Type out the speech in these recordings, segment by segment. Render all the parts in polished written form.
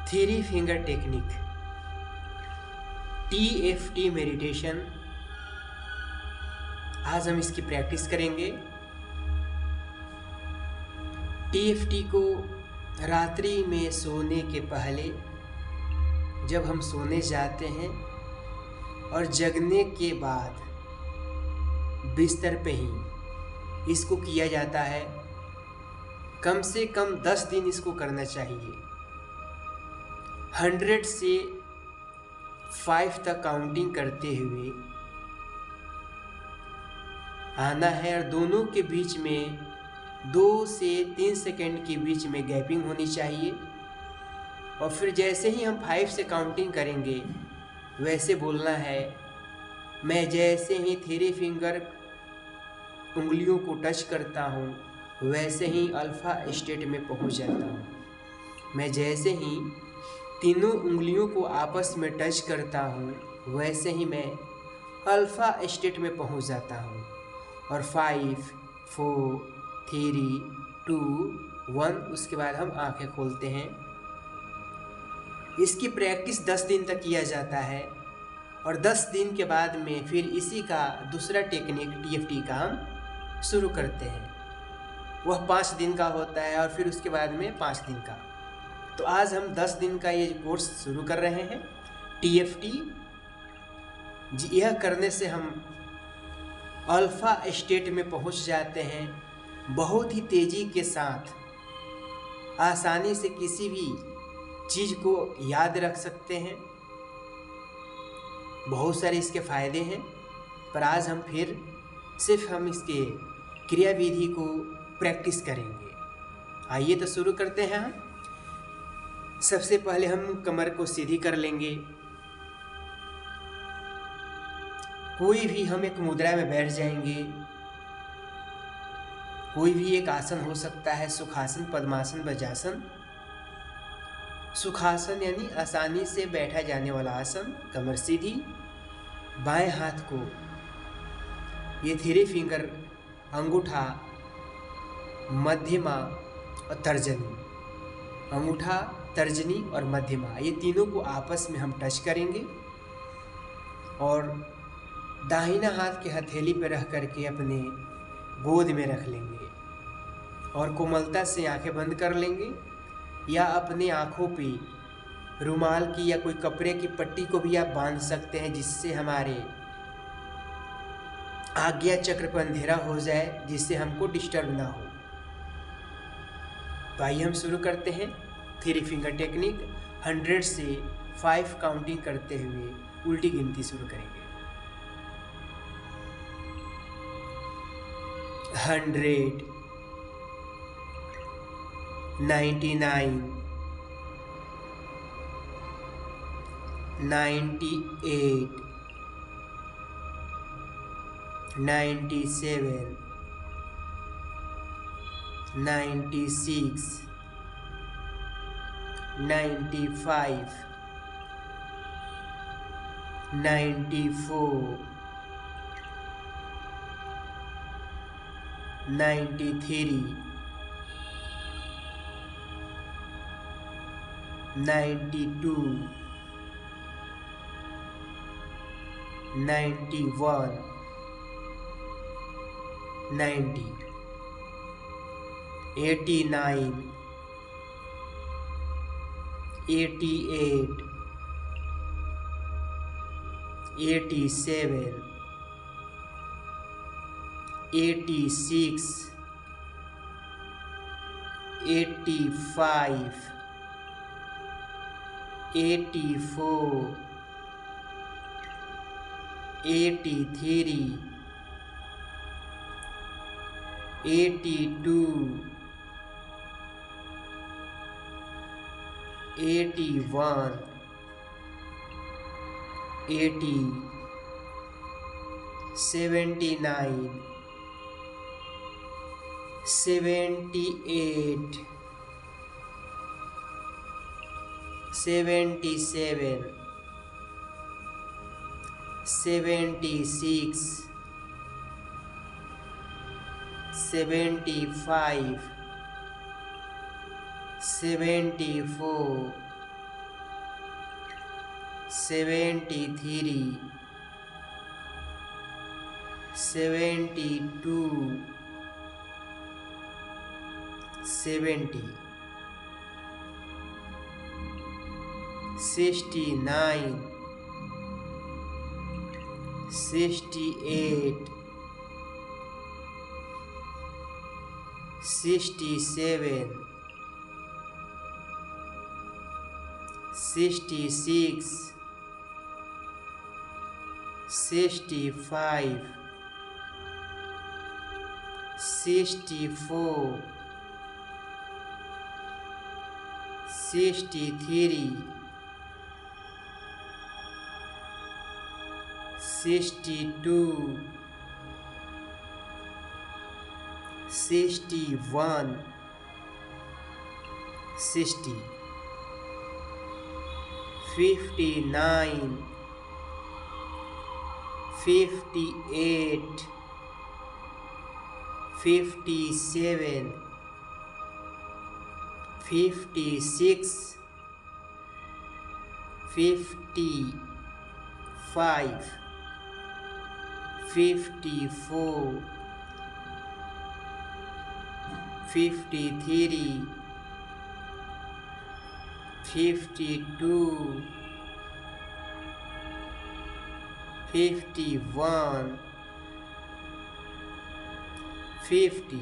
Three finger technique, TFT meditation. आज हम इसकी प्रैक्टिस करेंगे। TFT को रात्रि में सोने के पहले जब हम सोने जाते हैं और जगने के बाद बिस्तर पे ही इसको किया जाता है। कम से कम 10 दिन इसको करना चाहिए। 100 से 5 तक काउंटिंग करते हुए आना है और दोनों के बीच में 2 से 3 सेकंड के बीच में गैपिंग होनी चाहिए। और फिर जैसे ही हम 5 से काउंटिंग करेंगे वैसे बोलना है, मैं जैसे ही थ्री फिंगर उंगलियों को टच करता हूँ वैसे ही अल्फ़ा स्टेट में पहुँच जाता हूँ। मैं जैसे ही तीनों उंगलियों को आपस में टच करता हूँ वैसे ही मैं अल्फ़ा स्टेट में पहुँच जाता हूँ। और 5, 4, 3, 2, 1 उसके बाद हम आंखें खोलते हैं। इसकी प्रैक्टिस 10 दिन तक किया जाता है और 10 दिन के बाद में फिर इसी का दूसरा टेक्निक TFT का हम शुरू करते हैं। वह 5 दिन का होता है और फिर उसके बाद में 5 दिन का। तो आज हम 10 दिन का ये कोर्स शुरू कर रहे हैं TFT। यह करने से हम अल्फ़ा स्टेट में पहुंच जाते हैं। बहुत ही तेज़ी के साथ आसानी से किसी भी चीज़ को याद रख सकते हैं। बहुत सारे इसके फ़ायदे हैं, पर आज हम फिर सिर्फ हम इसके क्रिया विधि को प्रैक्टिस करेंगे। आइए तो शुरू करते हैं हम। सबसे पहले हम कमर को सीधी कर लेंगे। कोई भी हम एक मुद्रा में बैठ जाएंगे। कोई भी एक आसन हो सकता है, सुखासन, पद्मासन, वज्रासन। सुखासन यानी आसानी से बैठा जाने वाला आसन। कमर सीधी, बाएं हाथ को ये थ्री फिंगर अंगूठा, मध्यमा और तर्जनी, अंगूठा, तर्जनी और मध्यमा, ये तीनों को आपस में हम टच करेंगे और दाहिना हाथ के हथेली पर रख करके अपने गोद में रख लेंगे और कोमलता से आंखें बंद कर लेंगे या अपने आँखों पे रुमाल की या कोई कपड़े की पट्टी को भी आप बांध सकते हैं, जिससे हमारे आज्ञा चक्र पर अंधेरा हो जाए, जिससे हमको डिस्टर्ब ना हो। तो आइए हम शुरू करते हैं थ्री फिंगर टेक्निक। 100 से 5 काउंटिंग करते हुए उल्टी गिनती शुरू करेंगे। 100, 99, 98, 97, 96, 95, 94, 93, 92, 91, 90, 89, 88, 87, 86, 85, 84, 83, 82, 81, 80, 79, 78, 77, 76, 75, 74, 73, 72, 70, 69, 68, 67, 66, 65, 64, 63, 62, 61, 60, 59, 58, 57, 56, 55, 54, 53, 52, 51, 50,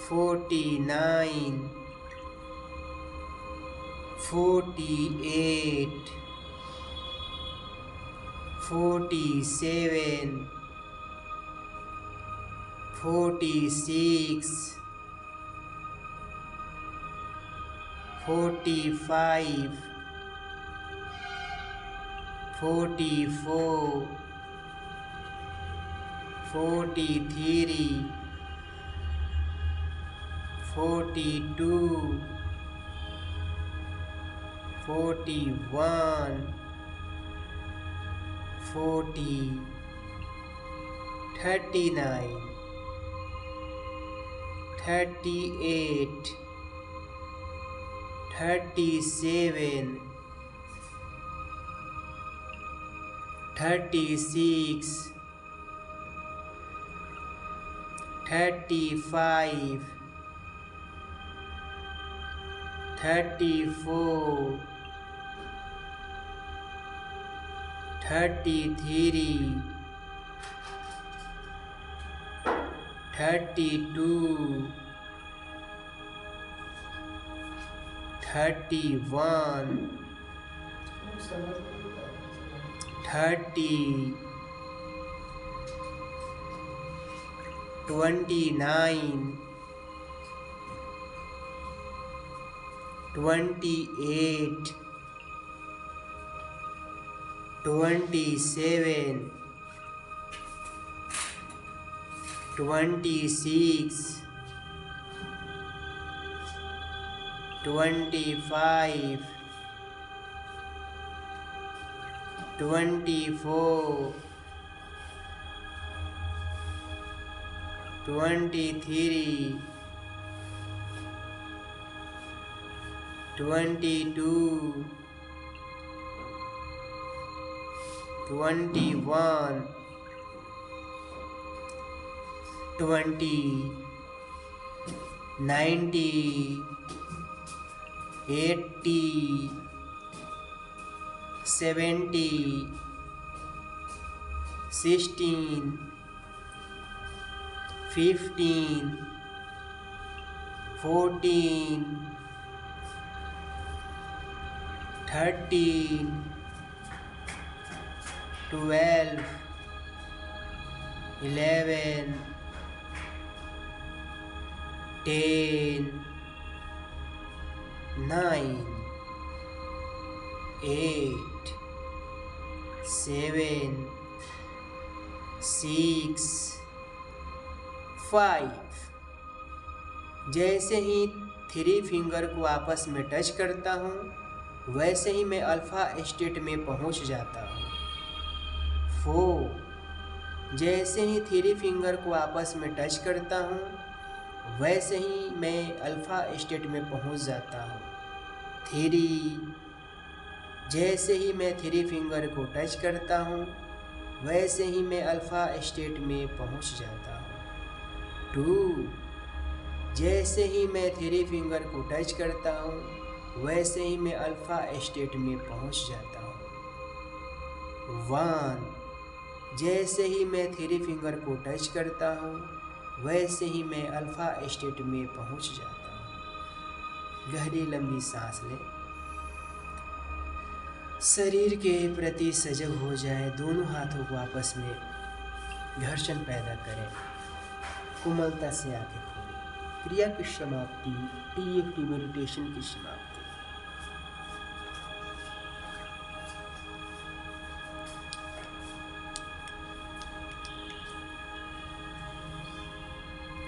49, 48, 47, 46, 45, 44, 43, 42, 41, 40, 39, 38, 37, 36, 35, 34, 33, 32, 31, 30, 29, 28, 27, 26, 25, 24, 23, 22, 21, 20, 90, 80, 70, 16, 15, 14, 13, 12, 11, 10, 9, 8, 7, 6, 5। जैसे ही 3 फिंगर को आपस में टच करता हूँ वैसे ही मैं अल्फा स्टेट में पहुँच जाता हूँ। 4। जैसे ही 3 फिंगर को आपस में टच करता हूँ वैसे ही मैं अल्फा स्टेट में पहुँच जाता हूँ। 3। जैसे ही मैं 3 फिंगर को टच करता हूँ वैसे ही मैं अल्फ़ा स्टेट में पहुँच जाता हूँ। 2। जैसे ही मैं 3 फिंगर को टच करता हूँ वैसे ही मैं अल्फ़ा स्टेट में पहुँच जाता हूँ। 1। जैसे ही मैं 3 फिंगर को टच करता हूँ वैसे ही मैं अल्फ़ा स्टेट में पहुँच जाता हूँ। गहरी लंबी सांस लें। शरीर के प्रति सजग हो जाए। दोनों हाथों को आपस में घर्षण पैदा करें। कोमलता से आंखें खोलें। क्रिया की समाप्ति, TFT मेडिटेशन की समाप्ति।